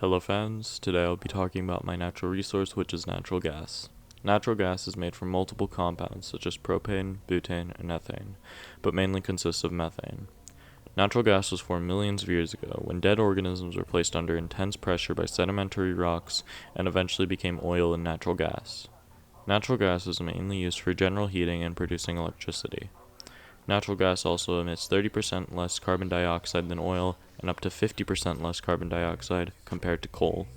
Hello fans, today I'll be talking about my natural resource, which is natural gas. Natural gas is made from multiple compounds such as propane, butane, and ethane, but mainly consists of methane. Natural gas was formed millions of years ago when dead organisms were placed under intense pressure by sedimentary rocks and eventually became oil and natural gas. Natural gas is mainly used for general heating and producing electricity. Natural gas also emits 30% less carbon dioxide than oil and up to 50% less carbon dioxide compared to coal.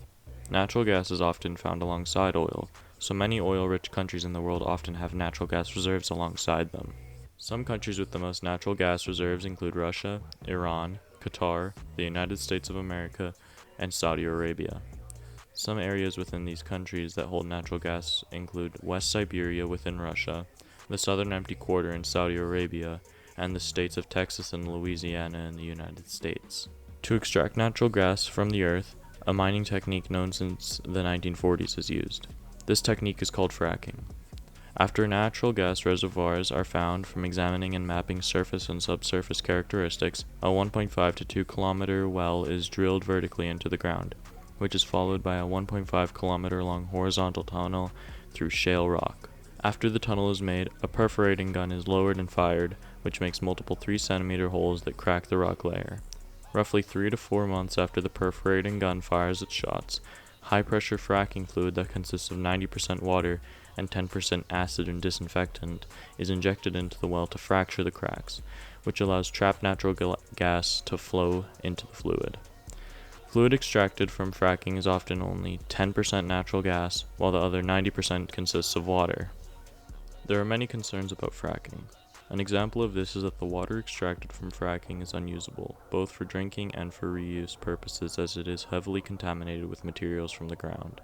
Natural gas is often found alongside oil, so many oil-rich countries in the world often have natural gas reserves alongside them. Some countries with the most natural gas reserves include Russia, Iran, Qatar, the United States of America, and Saudi Arabia. Some areas within these countries that hold natural gas include West Siberia within Russia, the Southern Empty Quarter in Saudi Arabia, and the states of Texas and Louisiana in the United States. To extract natural gas from the earth, a mining technique known since the 1940s is used. This technique is called fracking. After natural gas reservoirs are found from examining and mapping surface and subsurface characteristics, a 1.5 to 2 kilometer well is drilled vertically into the ground, which is followed by a 1.5 kilometer long horizontal tunnel through shale rock. After the tunnel is made, a perforating gun is lowered and fired, which makes multiple 3-centimeter holes that crack the rock layer. Roughly 3 to 4 months after the perforating gun fires its shots, high-pressure fracking fluid that consists of 90% water and 10% acid and disinfectant is injected into the well to fracture the cracks, which allows trapped natural gas to flow into the fluid. Fluid extracted from fracking is often only 10% natural gas, while the other 90% consists of water. There are many concerns about fracking. An example of this is that the water extracted from fracking is unusable, both for drinking and for reuse purposes, as it is heavily contaminated with materials from the ground.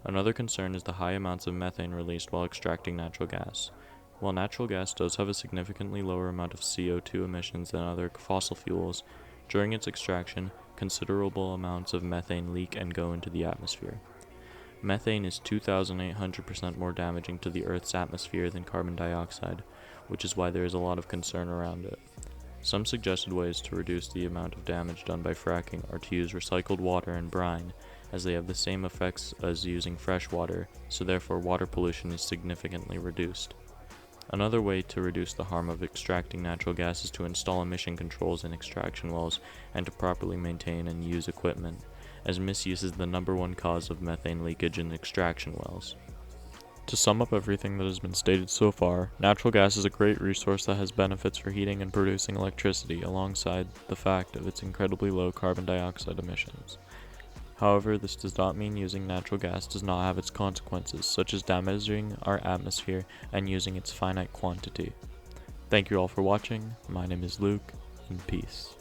Another concern is the high amounts of methane released while extracting natural gas. While natural gas does have a significantly lower amount of CO2 emissions than other fossil fuels, during its extraction, considerable amounts of methane leak and go into the atmosphere. Methane is 2,800% more damaging to the Earth's atmosphere than carbon dioxide, which is why there is a lot of concern around it. Some suggested ways to reduce the amount of damage done by fracking are to use recycled water and brine, as they have the same effects as using fresh water, so therefore water pollution is significantly reduced. Another way to reduce the harm of extracting natural gas is to install emission controls in extraction wells and to properly maintain and use equipment, as misuse is the #1 cause of methane leakage in extraction wells. To sum up everything that has been stated so far, natural gas is a great resource that has benefits for heating and producing electricity alongside the fact of its incredibly low carbon dioxide emissions. However, this does not mean using natural gas does not have its consequences, such as damaging our atmosphere and using its finite quantity. Thank you all for watching. My name is Luke, and peace.